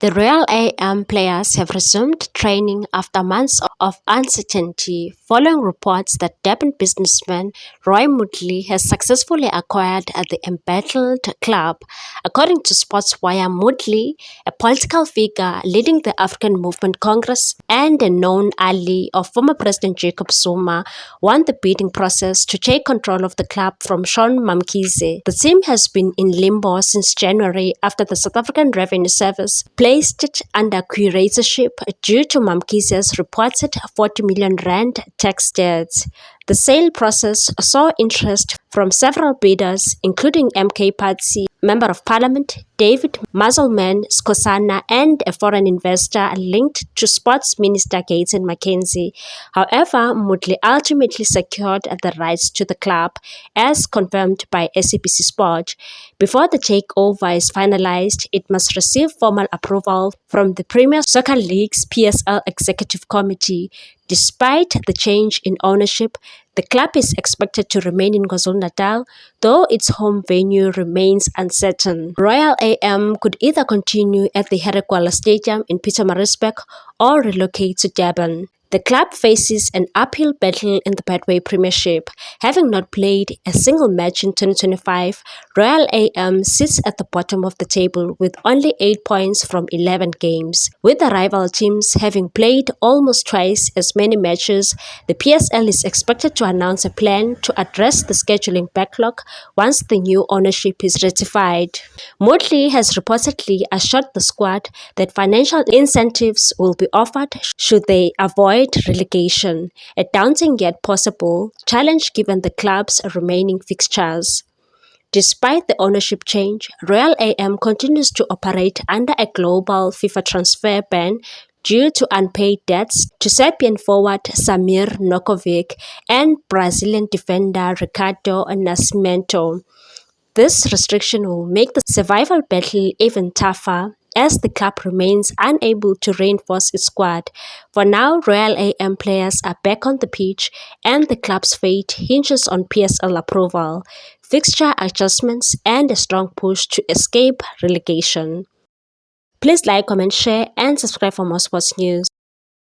The Royal AM players have resumed training after months of uncertainty following reports that Durban businessman Roy Moodley has successfully acquired the embattled club. According to SportsWire, Moodley, a political figure leading the African Movement Congress and a known ally of former President Jacob Zuma, won the bidding process to take control of the club from Sean Mamkhize. The team has been in limbo since January after the South African Revenue Service placed it under curatorship due to Mamkhize's reported 40 million rand tax debts. The sale process saw interest from several bidders, including MK Party Member of Parliament David Musselman Skhosana and a foreign investor linked to Sports Minister Gayton McKenzie. However, Moodley ultimately secured the rights to the club, as confirmed by SABC Sport. Before the takeover is finalized, it must receive formal approval from the Premier Soccer League's PSL Executive Committee. Despite the change in ownership, the club is expected to remain in KwaZulu-Natal, though its home venue remains uncertain. Royal AM could either continue at the Harry Gwala Stadium in Pietermaritzburg or relocate to Durban. The club faces an uphill battle in the Betway Premiership. Having not played a single match in 2025, Royal AM sits at the bottom of the table with only 8 points from 11 games. With the rival teams having played almost twice as many matches, the PSL is expected to announce a plan to address the scheduling backlog once the new ownership is ratified. Moodley has reportedly assured the squad that financial incentives will be offered should they avoid relegation, a daunting yet possible challenge given the club's remaining fixtures. Despite the ownership change, Royal AM continues to operate under a global FIFA transfer ban due to unpaid debts to Serbian forward Samir Nokovic and Brazilian defender Ricardo Nascimento. This restriction will make the survival battle even tougher as the club remains unable to reinforce its squad. For now, Royal AM players are back on the pitch and the club's fate hinges on PSL approval, fixture adjustments and a strong push to escape relegation. Please like, comment, share and subscribe for more sports news.